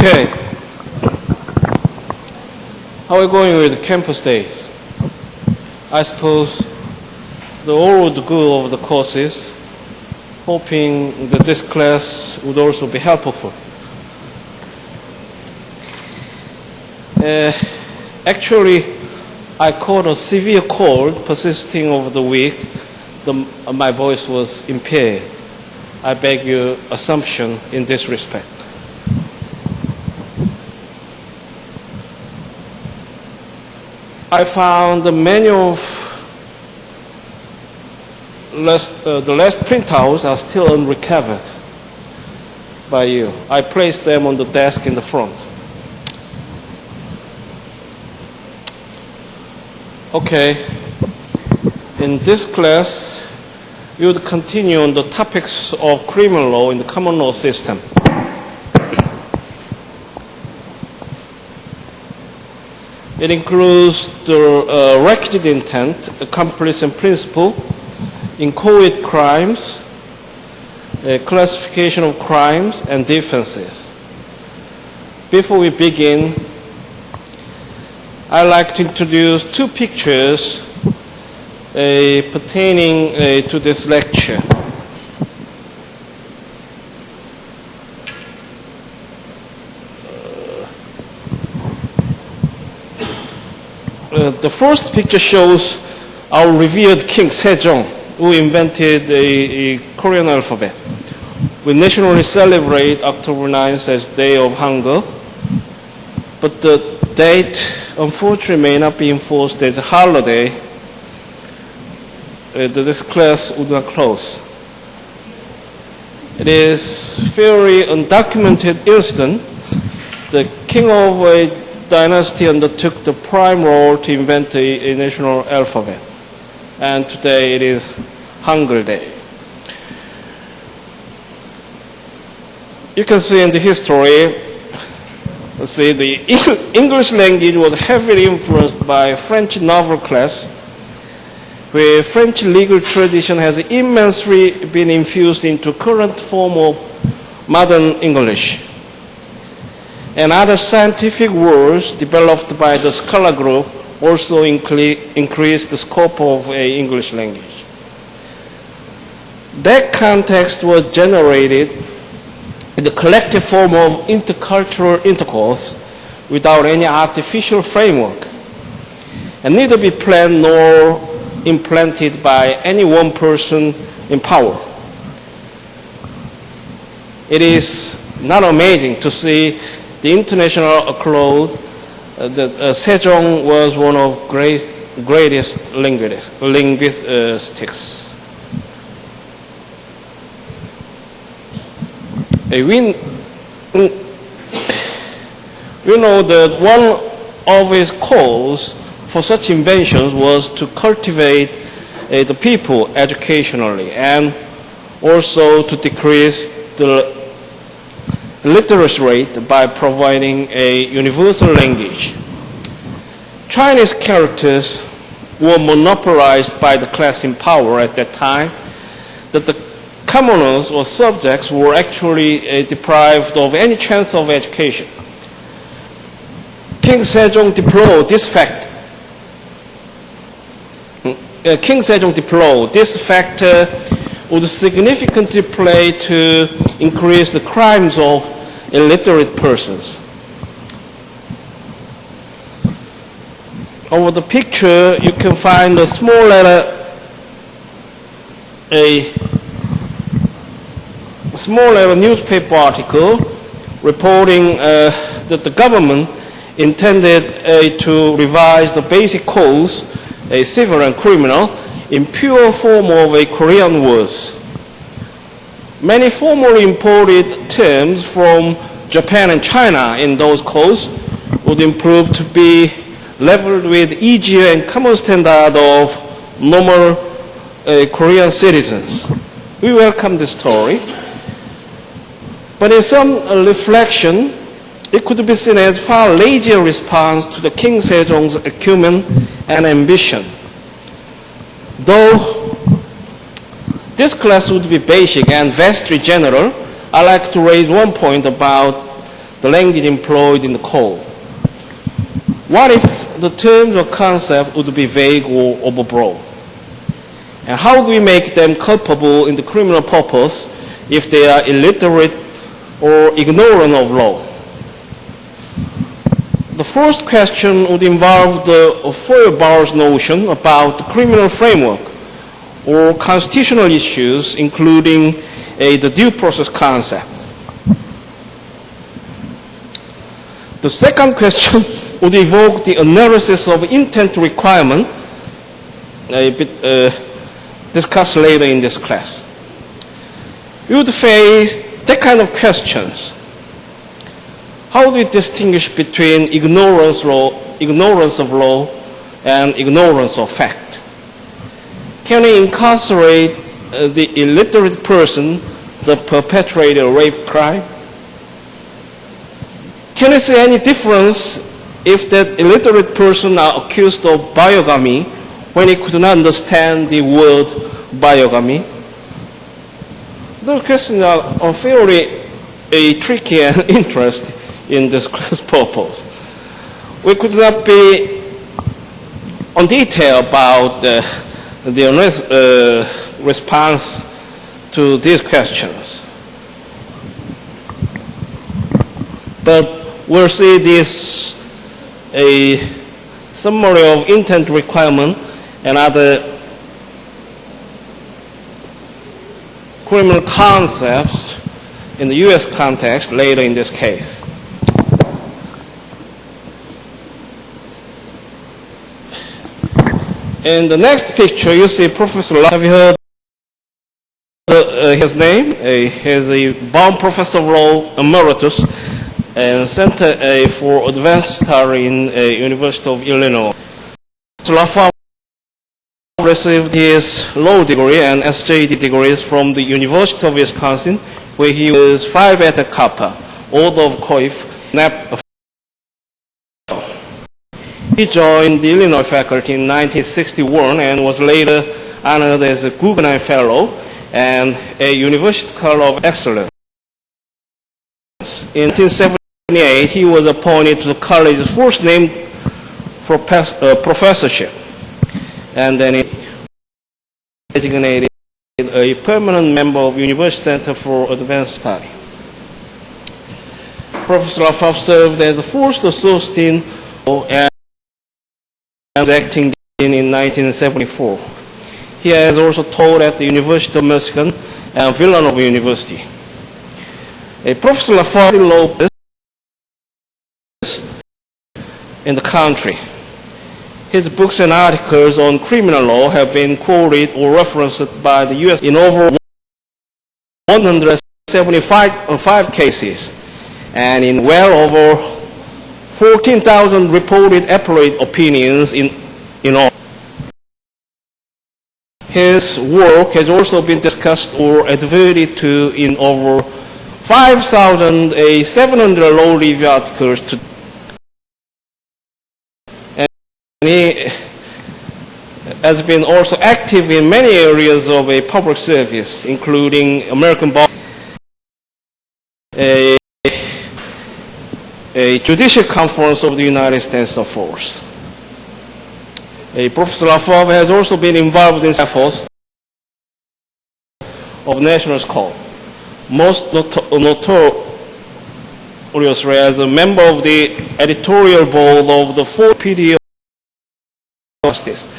Okay. How are we going with campus days? I suppose the all would go over the courses, hoping that this class would also be helpful. Actually, I caught a severe cold persisting over the week. My voice was impaired. I beg your assumption in this respect. I found many of the last printouts are still unrecovered by you. I placed them on the desk in the front. Okay. In this class, we would continue on the topics of criminal law in the common law system. It includes the requisite intent, accomplice and principle, inchoate crimes, classification of crimes, and defenses. Before we begin, I'd like to introduce two pictures pertaining to this lecture. The first picture shows our revered King Sejong, who invented the Korean alphabet. We nationally celebrate October 9th as Day of Hunger, but the date, unfortunately, may not be enforced as a holiday. This class would not close. It is a very undocumented incident. The king of a dynasty undertook the prime role to invent a national alphabet. And today it is Hangul Day. You can see in the history, the English language was heavily influenced by French novel class, where French legal tradition has immensely been infused into current form of modern English. And other scientific words developed by the scholar group also increased the scope of English language. That context was generated in the collective form of intercultural intercourse without any artificial framework, and neither be planned nor implanted by any one person in power. It is not amazing to see the international acclaim that Sejong was one of greatest linguistics. We know that one of his calls for such inventions was to cultivate the people educationally and also to decrease the literacy rate by providing a universal language. Chinese characters were monopolized by the class in power at that time, that the commoners or subjects were actually deprived of any chance of education. King Sejong deplored this fact. This factor would significantly play to increase the crimes of illiterate persons. Over the picture, you can find a small letter newspaper article reporting that the government intended to revise the basic codes, civil and criminal, in pure form of Korean words. Many formerly imported terms from Japan and China in those codes would improve to be leveled with easier and common standard of normal Korean citizens. We welcome this story, but in some reflection, it could be seen as far lazier response to the King Sejong's acumen and ambition. Though this class would be basic and vastly general, I'd like to raise one point about the language employed in the code. What if the terms or concepts would be vague or overbroad? And how do we make them culpable in the criminal purpose if they are illiterate or ignorant of law? The first question would involve the Feuerbach's notion about the criminal framework or constitutional issues, including the due process concept. The second question would evoke the analysis of intent requirement, a bit discussed later in this class. We would face that kind of questions. How do we distinguish between ignorance of law and ignorance of fact? Can we incarcerate the illiterate person that perpetrated a rape crime? Can we see any difference if that illiterate person are accused of biogamy when he could not understand the word biogamy? Those questions are fairly tricky and interesting in this class purpose. We could not be on detail about the response to these questions. But we'll see this a summary of intent requirement and other criminal concepts in the U.S. context later in this case. In the next picture, you see Professor. Have you heard his name? He's a Baum Professor of Law Emeritus and Center for Advanced Study in University of Illinois. Lafave received his law degree and SJD degrees from the University of Wisconsin, where he was Phi Beta Kappa, Order of Coif, NAP. He joined the Illinois faculty in 1961 and was later honored as a Guggenheim Fellow and a University Scholar of Excellence. In 1978, he was appointed to the college's first named professorship, and then he was designated a permanent member of University Center for Advanced Study. Professor Lafave served as the first associate and acting dean in 1974. He has also taught at the University of Michigan and Villanova University. Professor Lafave law in the country. His books and articles on criminal law have been quoted or referenced by the U.S. in over 175 cases and in well over 14,000 reported appellate opinions in all. His work has also been discussed or adverted to in over 5,700 law review articles. And he has been also active in many areas of a public service, including American Bar, a judicial conference of the United States Air Force. Professor Lafave has also been involved in efforts of national scope, most notoriously as a member of the editorial board of the fourth PD of Justice,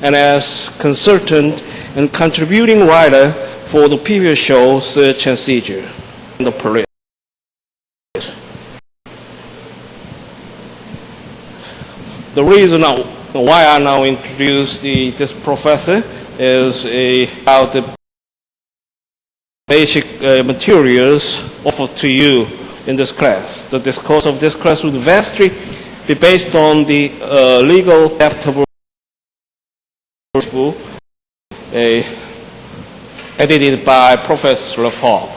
and as consultant and contributing writer for the previous show, Search and Seizure, and the Police. The reason why I now introduce this professor is about the basic materials offered to you in this class. The discourse of this class would vastly be based on the legal adaptable principle edited by Professor Lafave.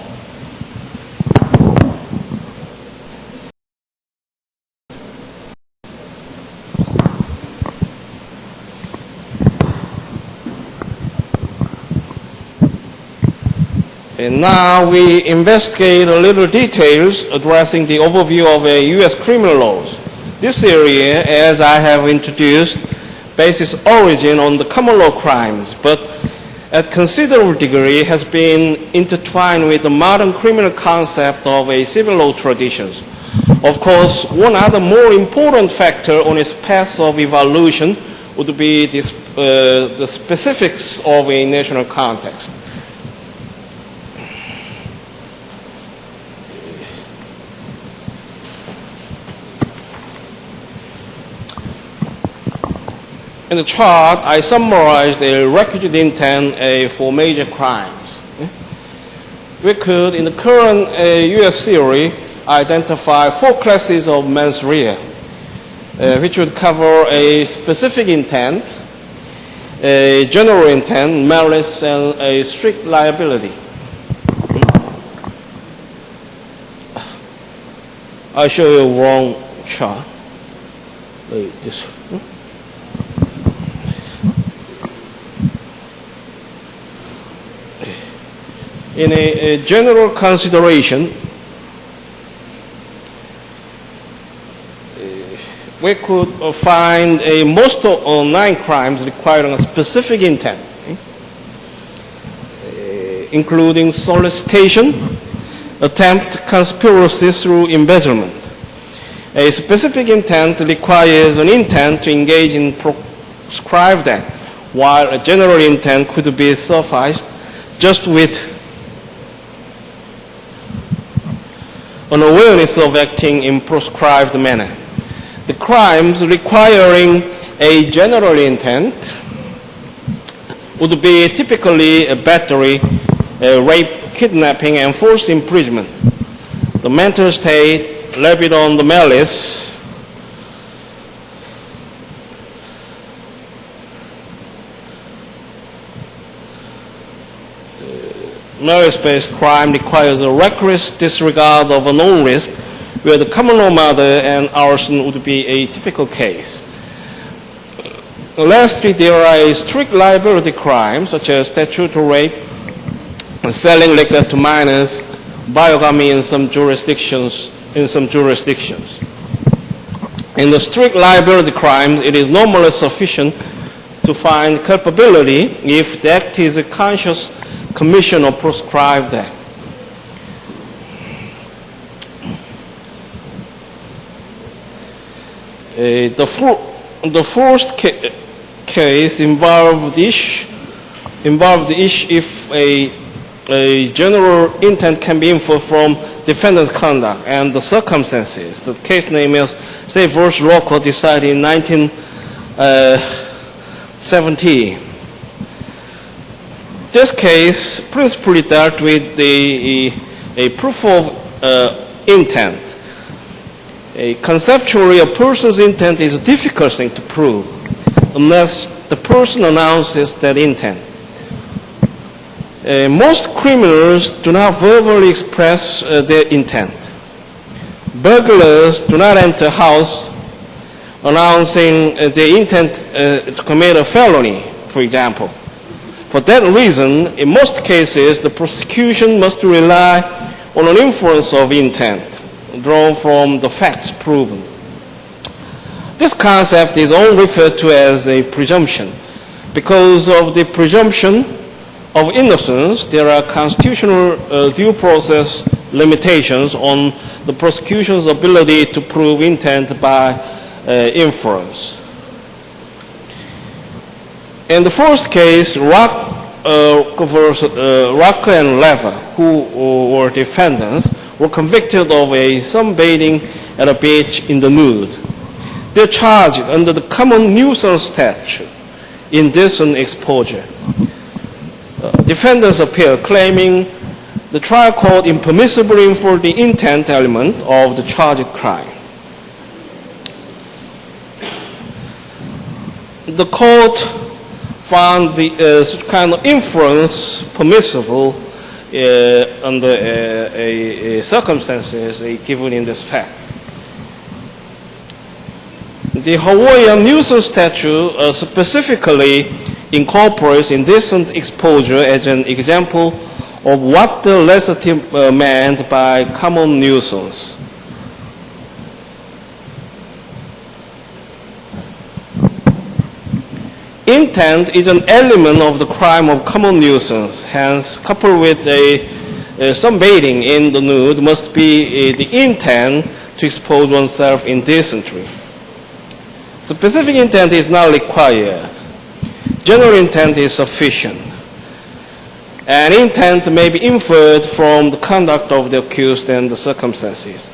And now we investigate a little details addressing the overview of U.S. criminal laws. This area, as I have introduced, bases origin on the common law crimes, but at considerable degree has been intertwined with the modern criminal concept of a civil law traditions. Of course, one other more important factor on its path of evolution would be the specifics of a national context. In the chart, I summarized a requisite intent for major crimes. We could, in the current U.S. theory, identify 4 classes of mens rea, which would cover a specific intent, a general intent, malice, and a strict liability. I show you a wrong chart. In a general consideration, we could find most of 9 crimes requiring a specific intent, including solicitation, attempt, conspiracy through embezzlement. A specific intent requires an intent to engage in prescribed act, while a general intent could be sufficed just with an awareness of acting in prescribed manner. The crimes requiring a general intent would be typically a battery, rape, kidnapping, and forced imprisonment. The mental state levied on the malice malice-based crime requires a reckless disregard of a known risk, where the common law murder and arson would be a typical case. Lastly, there are strict liability crimes such as statutory rape, selling liquor to minors, biogamy in some jurisdictions. In the strict liability crimes, it is normally sufficient to find culpability if the act is a conscious commission of prescribed act. The first case involved the issue if a general intent can be inferred from defendant's conduct and the circumstances. The case name is State v. Local, decided in 1970. This case principally dealt with a proof of intent. Conceptually, a person's intent is a difficult thing to prove unless the person announces that intent. Most criminals do not verbally express their intent. Burglars do not enter a house announcing their intent to commit a felony, for example. For that reason, in most cases, the prosecution must rely on an inference of intent drawn from the facts proven. This concept is all referred to as a presumption. Because of the presumption of innocence, there are constitutional due process limitations on the prosecution's ability to prove intent by inference. In the first case, Rock and Lever, who were defendants, were convicted of sunbathing at a beach in the nude. They're charged under the common nuisance statute, indecent exposure. Defendants appeal, claiming the trial court impermissibly inferred the intent element of the charged crime. The court found the kind of inference permissible under circumstances given in this fact. The Hawaiian nuisance statute specifically incorporates indecent exposure as an example of what the legislative meant by common nuisance. Intent is an element of the crime of common nuisance. Hence, coupled with sunbathing in the nude must be the intent to expose oneself indecently. Specific intent is not required. General intent is sufficient. And intent may be inferred from the conduct of the accused and the circumstances.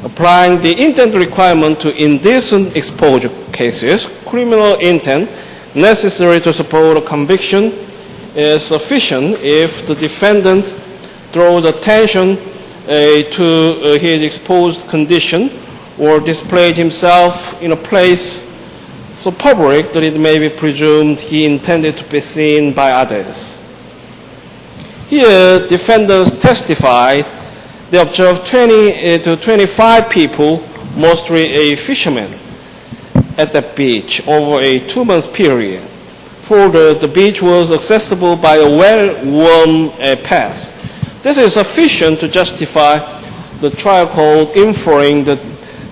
Applying the intent requirement to indecent exposure cases, criminal intent necessary to support a conviction is sufficient if the defendant draws attention to his exposed condition or displays himself in a place so public that it may be presumed he intended to be seen by others. Here, defendants testified they observed 20 to 25 people, mostly fishermen, at the beach over a 2-month period. Further, the beach was accessible by a well-worn path. This is sufficient to justify the trial court inferring that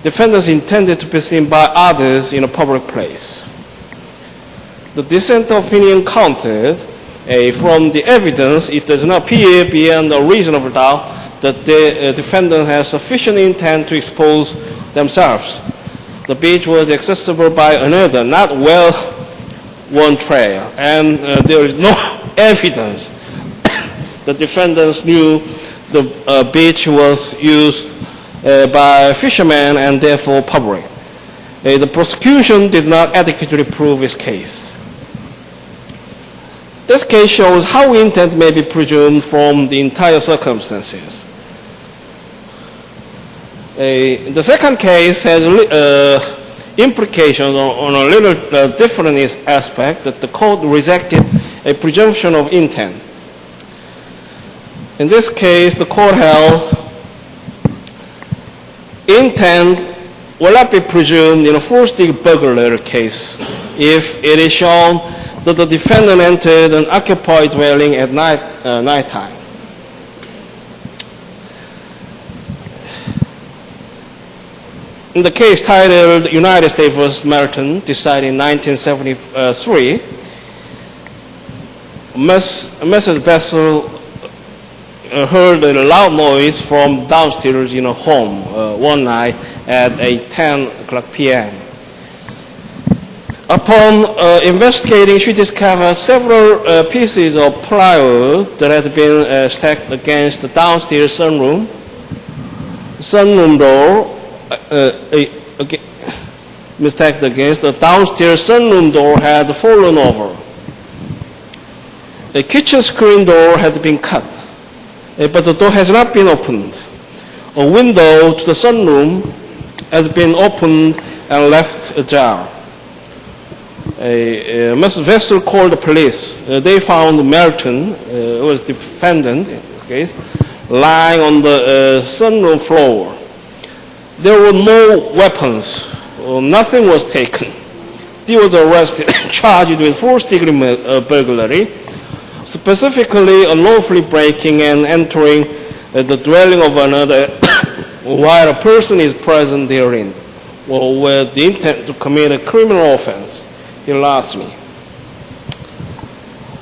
defendants intended to be seen by others in a public place. The dissent opinion counted from the evidence, it does not appear beyond a reasonable doubt that the defendant has sufficient intent to expose themselves. The beach was accessible by another, not well-worn trail, and there is no evidence the defendants knew the beach was used by fishermen and therefore public. The prosecution did not adequately prove its case. This case shows how intent may be presumed from the entire circumstances. The second case has implications on a little different aspect, that the court rejected a presumption of intent. In this case, the court held intent will not be presumed in a first-degree burglary case if it is shown that the defendant entered an occupied dwelling at nighttime. In the case titled United States v. Merton, decided in 1973, Mrs. Bessel heard a loud noise from downstairs in a home one night at 10 p.m. Upon investigating, she discovered several pieces of plywood that had been stacked against the downstairs sunroom door. Stacked against the downstairs sunroom door had fallen over. The kitchen screen door had been cut, but the door has not been opened. A window to the sunroom has been opened and left ajar. Mrs. Vessel called the police. They found Merton, who was the defendant in this case, lying on the sunroom floor. There were no weapons. Nothing was taken. He was arrested, charged with first-degree burglary, specifically unlawfully breaking and entering the dwelling of another while a person is present therein, or with the intent to commit a criminal offense. He lost me.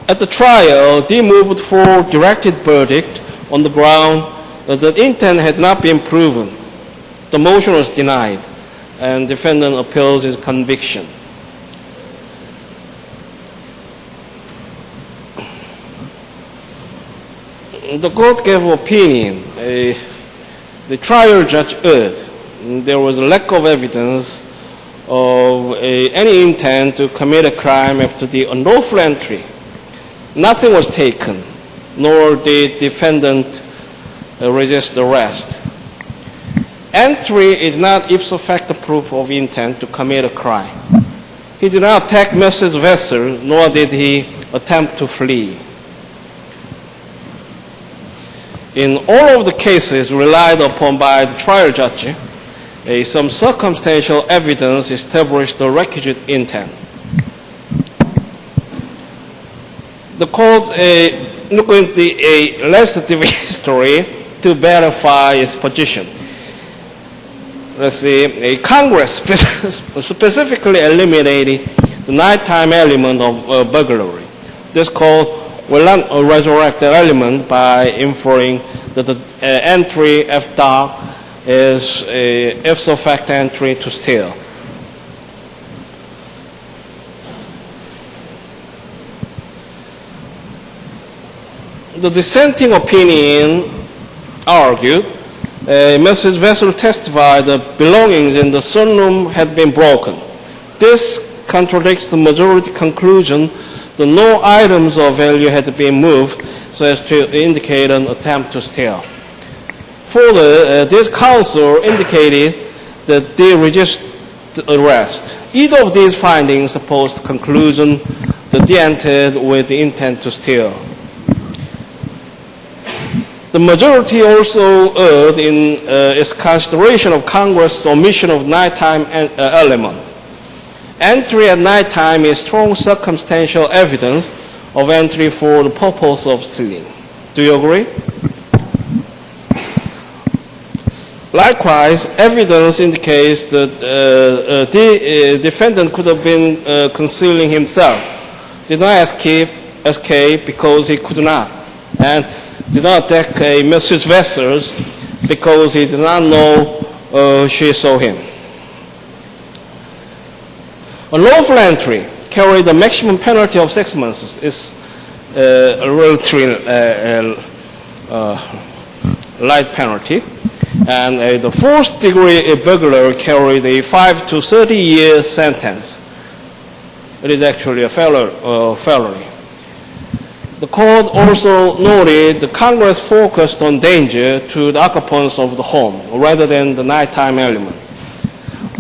At the trial, they moved for directed verdict on the ground that intent had not been proven. The motion was denied, and defendant appeals his conviction. The court gave opinion. The trial judge erred. There was a lack of evidence of any intent to commit a crime after the unlawful entry. Nothing was taken, nor did defendant resist arrest. Entry is not ipso facto proof of intent to commit a crime. He did not attack Mrs. Vessel, nor did he attempt to flee. In all of the cases relied upon by the trial judge, some circumstantial evidence established the requisite intent. The court look into a legislative history to verify its position. Let's see, Congress specifically eliminated the nighttime element of burglary. This code will not resurrect the element by inferring that the entry F dark is a ipso facto entry to steal. The dissenting opinion argued Mrs. Vessel testified that belongings in the sunroom had been broken. This contradicts the majority conclusion that no items of value had been moved so as to indicate an attempt to steal. Further, this counsel indicated that they resisted arrest. Either of these findings supports the conclusion that they entered with the intent to steal. The majority also erred in its consideration of Congress' omission of nighttime element. Entry at nighttime is strong circumstantial evidence of entry for the purpose of stealing. Do you agree? Likewise, evidence indicates that the defendant could have been concealing himself, did not escape because he could not, and did not attack Mrs. Vessels because he did not know she saw him. Unlawful entry carried a maximum penalty of 6 months. It's a relatively light penalty. And the fourth degree burglar carried a 5 to 30-year sentence. It is actually a felony. The court also noted the Congress focused on danger to the occupants of the home rather than the nighttime element.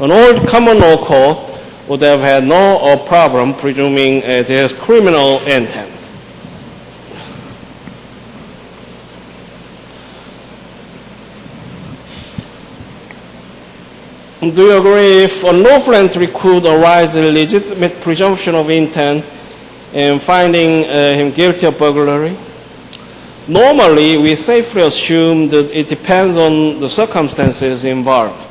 An old common law court would have had no problem presuming there's criminal intent. Do you agree if unlawful entry could arise a legitimate presumption of intent in finding him guilty of burglary? Normally, we safely assume that it depends on the circumstances involved.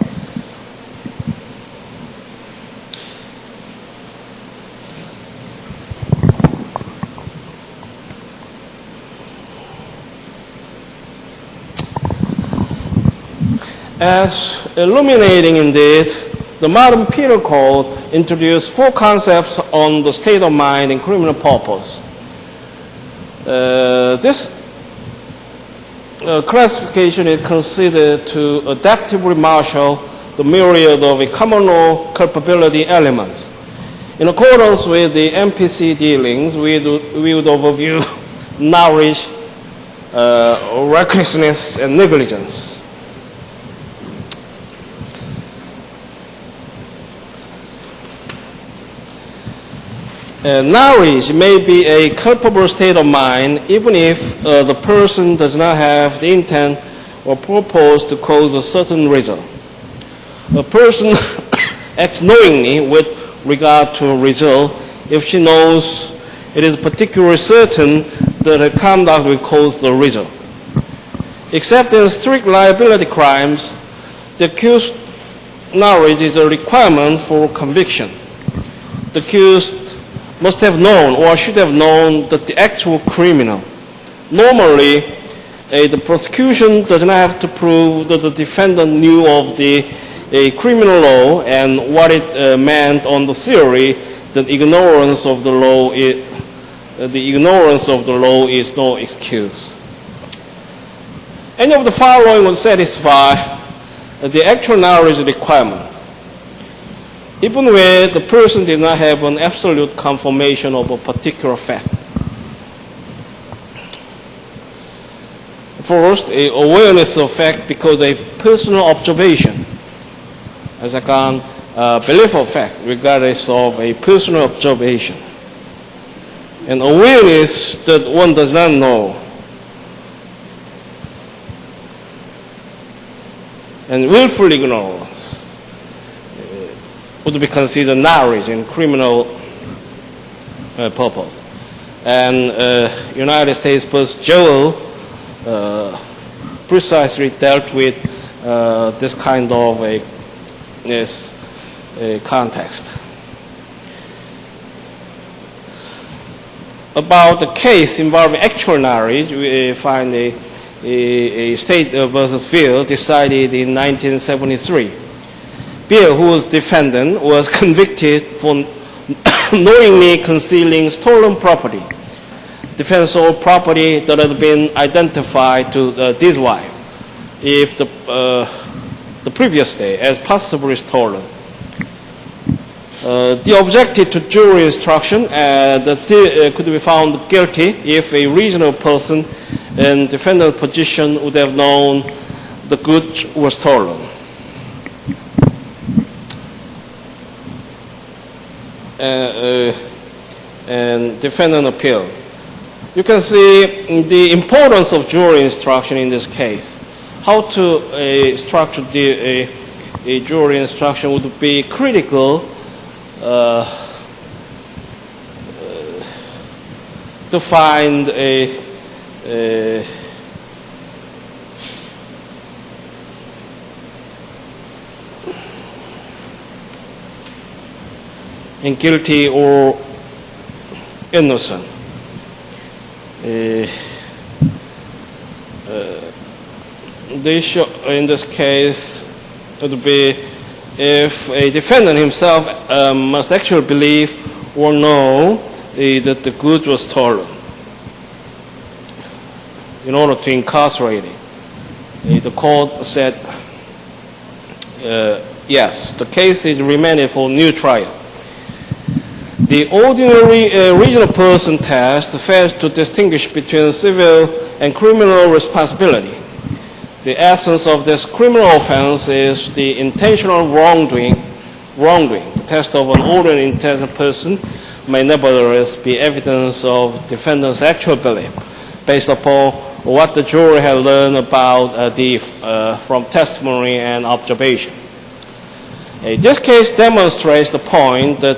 As illuminating indeed, the modern penal code introduced 4 concepts on the state of mind in criminal purpose. This classification is considered to adaptively marshal the myriad of common law culpability elements. In accordance with the MPC dealings, we would overview knowledge, recklessness, and negligence. Knowledge may be a culpable state of mind even if the person does not have the intent or purpose to cause a certain result. A person acts knowingly with regard to a result if she knows it is particularly certain that her conduct will cause the result. Except in strict liability crimes, the accused knowledge is a requirement for conviction. The accused must have known or should have known that the actual criminal. Normally, the prosecution does not have to prove that the defendant knew of the criminal law and what it meant on the theory that ignorance of the law is no excuse. Any of the following will satisfy the actual knowledge requirement, even where the person did not have an absolute confirmation of a particular fact. First, awareness of fact because of personal observation. Second, belief of fact regardless of a personal observation. And awareness that one does not know. And willful ignorance would be considered knowledge in criminal purpose. and United States vs. Joel precisely dealt with this kind of a context. About the case involving actual knowledge, we find a State versus Bill decided in 1973. Bill, who was defendant, was convicted for knowingly concealing stolen property. Defense sold property that had been identified to this wife if the previous day as possibly stolen. They objected to jury instruction that they could be found guilty if a reasonable person in defendant's position would have known the goods were stolen. And defendant appealed. You can see the importance of jury instruction in this case. How to structure a jury instruction would be critical to find in guilty or innocent. The issue in this case would be if a defendant himself must actually believe or know that the goods was stolen in order to incarcerate it. The court said, yes, the case is remanded for new trial. The ordinary reasonable person test fails to distinguish between civil and criminal responsibility. The essence of this criminal offense is the intentional wrongdoing. The test of an ordinary intelligent person may nevertheless be evidence of defendant's actual belief based upon what the jury had learned about from testimony and observation. This case demonstrates the point that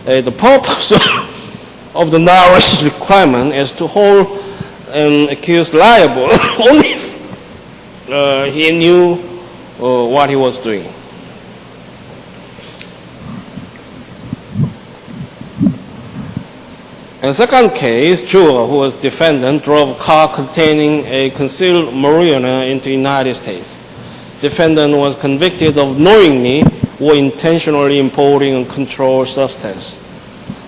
the purpose of the knowledge requirement is to hold an accused liable only if he knew what he was doing. In the second case, Jewel, who was defendant, drove a car containing a concealed marijuana into the United States. Defendant was convicted of knowingly or intentionally importing a controlled substance.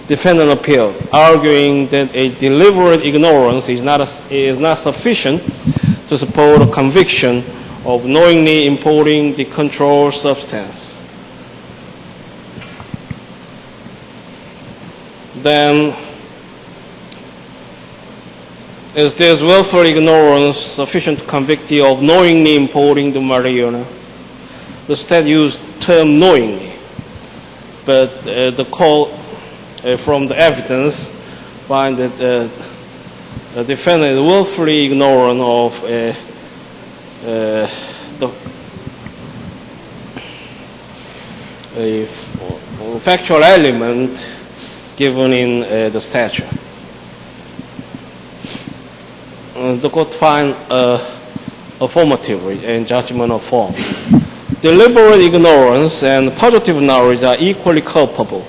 Defendant appealed, arguing that a deliberate ignorance is not sufficient to support a conviction of knowingly importing the controlled substance. Then, is this willful ignorance sufficient to convict you of knowingly importing the marijuana? The state used the term knowingly, but the court, from the evidence, find that the defendant is willfully ignorant of the factual element given in the statute. The court find affirmatively in judgment of form. Deliberate ignorance and positive knowledge are equally culpable.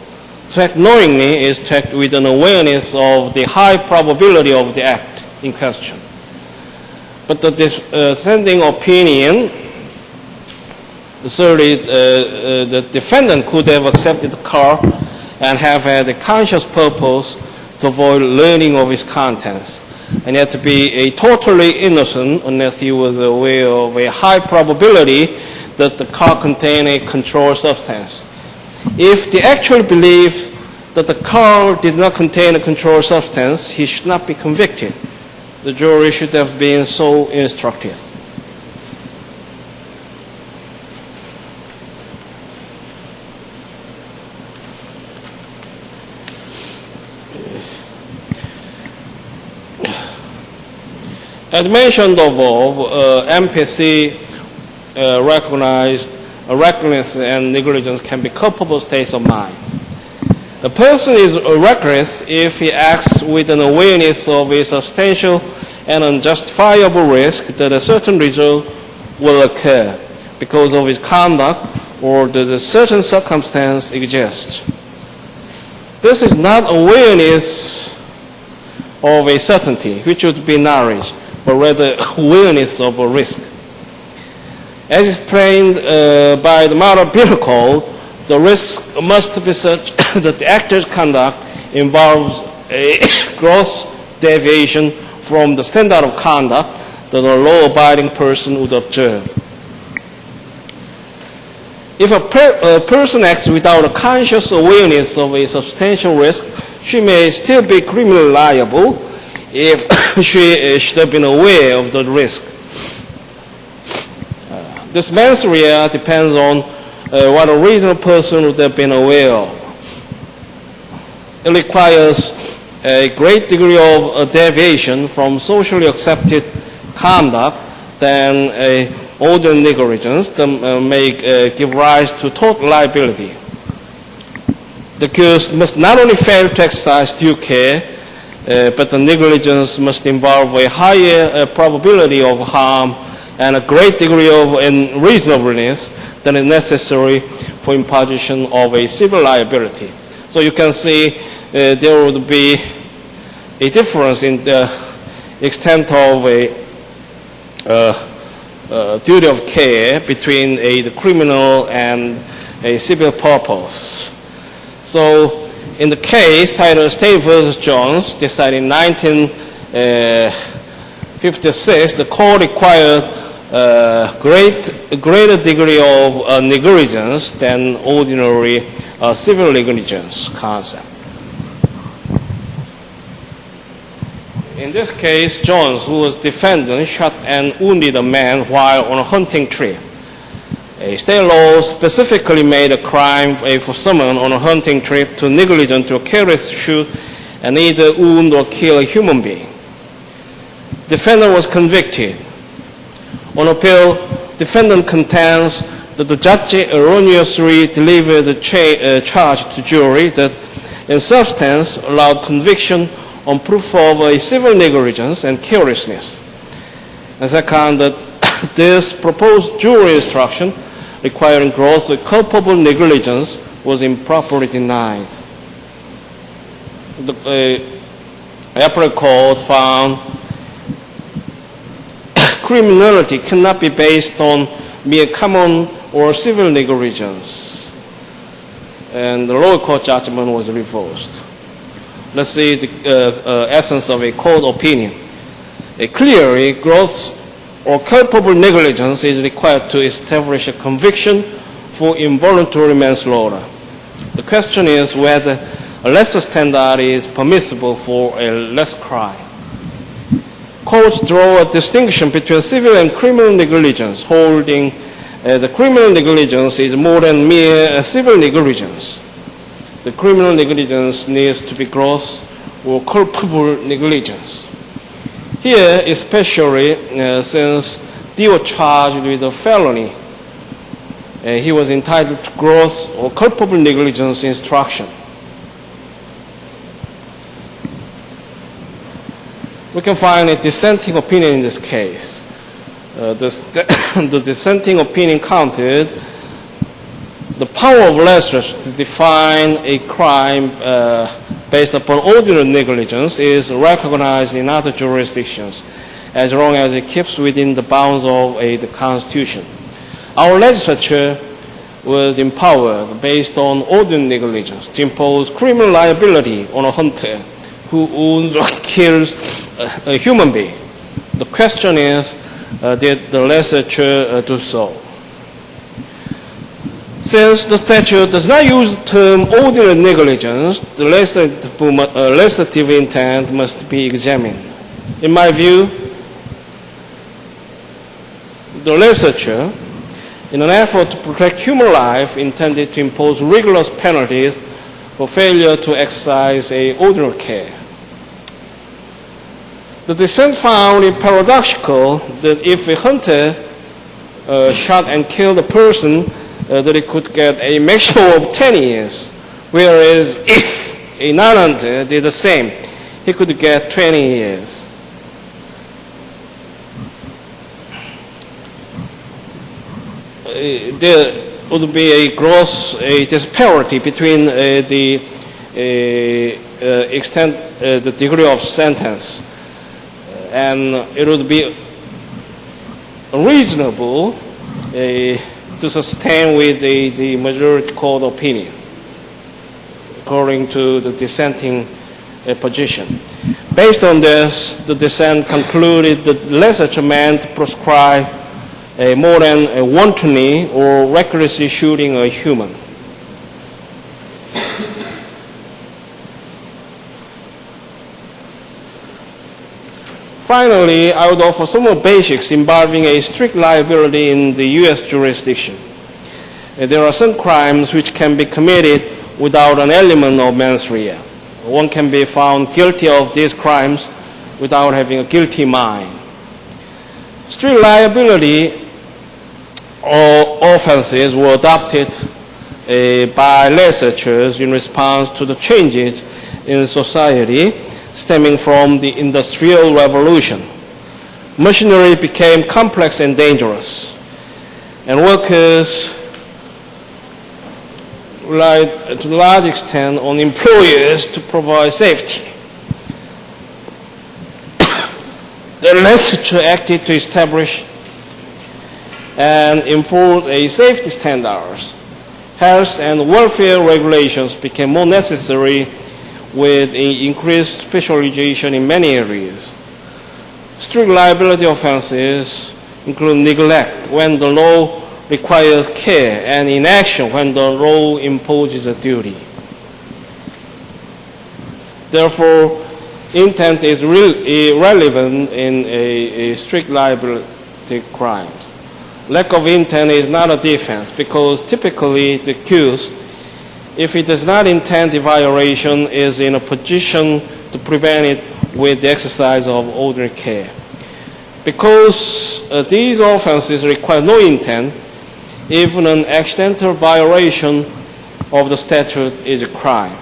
To act knowingly is to act with an awareness of the high probability of the act in question. But the dissenting opinion asserted the defendant could have accepted the car and have had a conscious purpose to avoid learning of its contents, and yet to be totally innocent unless he was aware of a high probability that the car contained a controlled substance. If they actually believe that the car did not contain a controlled substance, he should not be convicted. The jury should have been so instructed. As mentioned above, MPC recognized recklessness and negligence can be culpable states of mind. A person is reckless if he acts with an awareness of a substantial and unjustifiable risk that a certain result will occur because of his conduct or that a certain circumstance exists. This is not awareness of a certainty which should be knowledge, but rather awareness of a risk. As explained by the Model Penal Code, the risk must be such that the actor's conduct involves a gross deviation from the standard of conduct that a law-abiding person would observe. If a person acts without a conscious awareness of a substantial risk, she may still be criminally liable if she should have been aware of the risk. This mens rea depends on what a reasonable person would have been aware of. It requires a great degree of deviation from socially accepted conduct than ordinary negligence that may give rise to total liability. The accused must not only fail to exercise due care, but the negligence must involve a higher probability of harm and a great degree of unreasonableness than is necessary for imposition of a civil liability. So you can see there would be a difference in the extent of a duty of care between the criminal and a civil purpose. So in the case titled State v. Jones, decided in 1956, the court required a greater degree of negligence than ordinary civil negligence concept. In this case, Jones, who was defendant, shot and wounded a man while on a hunting trip. A state law specifically made a crime for someone on a hunting trip to negligent or careless shoot and either wound or kill a human being. Defendant was convicted. On appeal, defendant contends that the judge erroneously delivered the charge to jury that in substance allowed conviction on proof of a civil negligence and carelessness. And second, that this proposed jury instruction requiring gross or culpable negligence was improperly denied. The appellate court found criminality cannot be based on mere common or civil negligence, and the lower court judgment was reversed. Let's see the essence of a court opinion. Clearly, gross or culpable negligence is required to establish a conviction for involuntary manslaughter. The question is whether a lesser standard is permissible for a less crime. Courts draw a distinction between civil and criminal negligence, holding the criminal negligence is more than mere civil negligence. The criminal negligence needs to be gross or culpable negligence. Here, especially since D was charged with a felony, he was entitled to gross or culpable negligence instruction. We can find a dissenting opinion in this case. The dissenting opinion counted the power of legislators to define a crime based upon ordinary negligence is recognized in other jurisdictions as long as it keeps within the bounds of the Constitution. Our legislature was empowered based on ordinary negligence to impose criminal liability on a hunter who wounds or kills a human being. The question is, did the legislature do so? Since the statute does not use the term ordinary negligence, the legislative intent must be examined. In my view, the legislature, in an effort to protect human life, intended to impose rigorous penalties for failure to exercise ordinary care. The dissent found it paradoxical that if a hunter shot and killed a person, that he could get a maximum of 10 years, Whereas if a non-hunter did the same, he could get 20 years. There would be a gross disparity between the extent, the degree of sentence, and it would be reasonable to sustain with the majority court opinion, according to the dissenting position. Based on this, the dissent concluded that legislature meant to prescribe more than wantonly or recklessly shooting a human. Finally, I would offer some more basics involving a strict liability in the U.S. jurisdiction. There are some crimes which can be committed without an element of mens rea. One can be found guilty of these crimes without having a guilty mind. Strict liability offenses were adopted by legislatures in response to the changes in society stemming from the Industrial Revolution. Machinery became complex and dangerous, and workers relied to a large extent on employers to provide safety. The legislature acted to establish and enforce safety standards. Health and welfare regulations became more necessary with increased specialization in many areas. Strict liability offenses include neglect when the law requires care and inaction when the law imposes a duty. Therefore, intent is irrelevant in a strict liability crimes. Lack of intent is not a defense because typically the accused, if he does not intend the violation, is in a position to prevent it with the exercise of ordinary care. Because these offenses require no intent, even an accidental violation of the statute is a crime.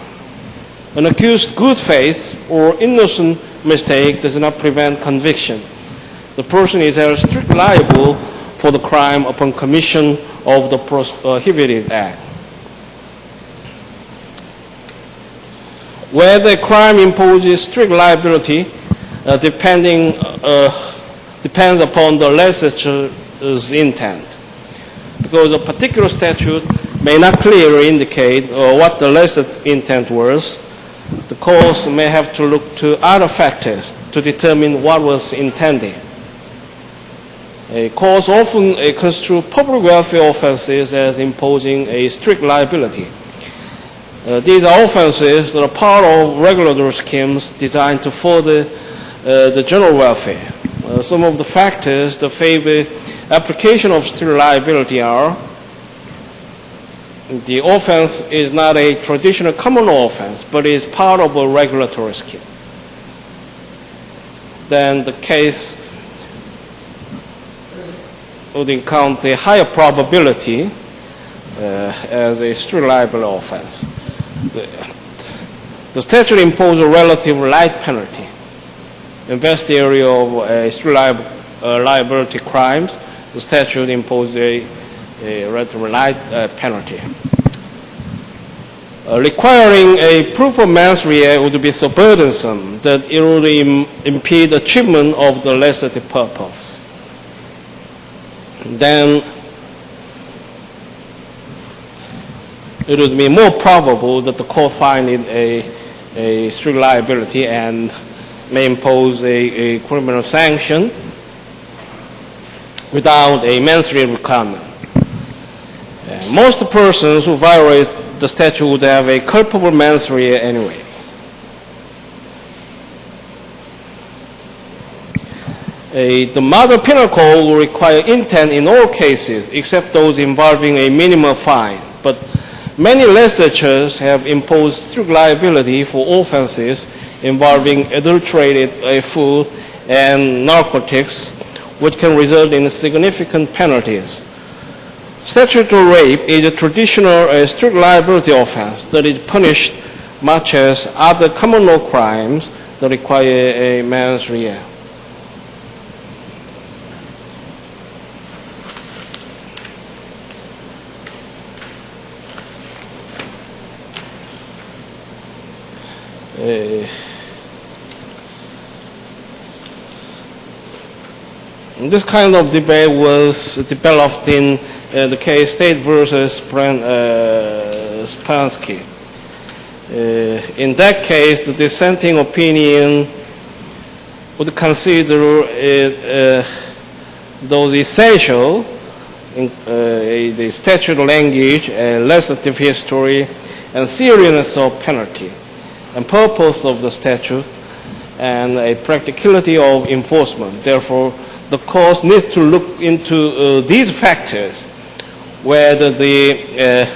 An accused's good faith or innocent mistake does not prevent conviction. The person is held strictly liable for the crime upon commission of the prohibited act. Whether a crime imposes strict liability depends upon the legislature's intent. Because a particular statute may not clearly indicate what the legislative intent was, the courts may have to look to other factors to determine what was intended. Courts often construe public welfare offenses as imposing a strict liability. These are offenses that are part of regulatory schemes designed to further the general welfare. Some of the factors that favor application of strict liability are: the offense is not a traditional common law offense, but is part of a regulatory scheme. Then the case would encounter a higher probability as a strict liability offense. The statute imposes a relatively light penalty. In vast area of strict liability crimes, the statute imposes a relatively light penalty. Requiring a proof of mens rea would be so burdensome that it would impede achievement of the legislative purpose. Then it would be more probable that the court find it a strict liability and may impose a criminal sanction without a mens rea requirement. Most persons who violate the statute would have a culpable mens rea anyway. The model penal code will require intent in all cases except those involving a minimum fine. But many legislatures have imposed strict liability for offenses involving adulterated food and narcotics, which can result in significant penalties. Statutory rape is a traditional strict liability offense that is punished much as other common law crimes that require a mens rea. This kind of debate was developed in the case State versus Spansky. In that case, the dissenting opinion would consider it those essential in the statute language, legislative history, and seriousness of penalty, and purpose of the statute, and a practicality of enforcement. Therefore, the court needs to look into these factors, whether the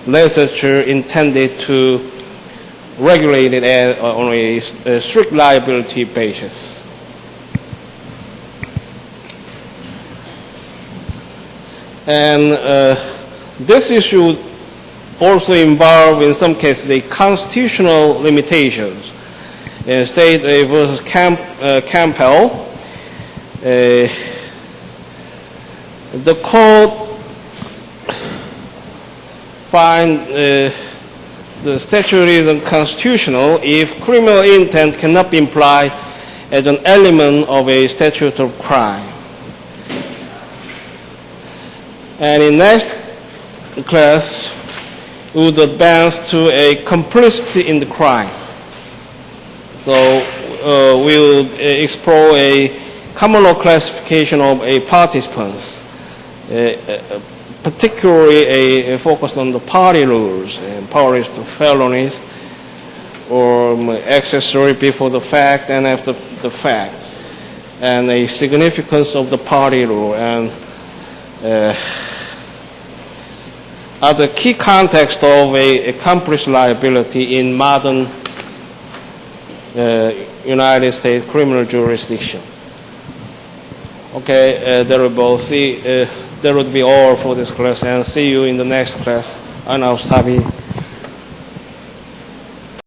legislature intended to regulate it on a strict liability basis. And this issue also involves, in some cases, the constitutional limitations. In State versus Campbell, the court find the statute is unconstitutional if criminal intent cannot be implied as an element of a statute of crime. And in next class, we would advance to a complicity in the crime. So we will explore a common law classification of a participants, particularly a focus on the party rules and powers to felonies, or accessory before the fact and after the fact, and a significance of the party rule, and other key context of a accomplice liability in modern United States criminal jurisdiction. Okay, that would be all for this class, and see you in the next class. I'm now Stabi.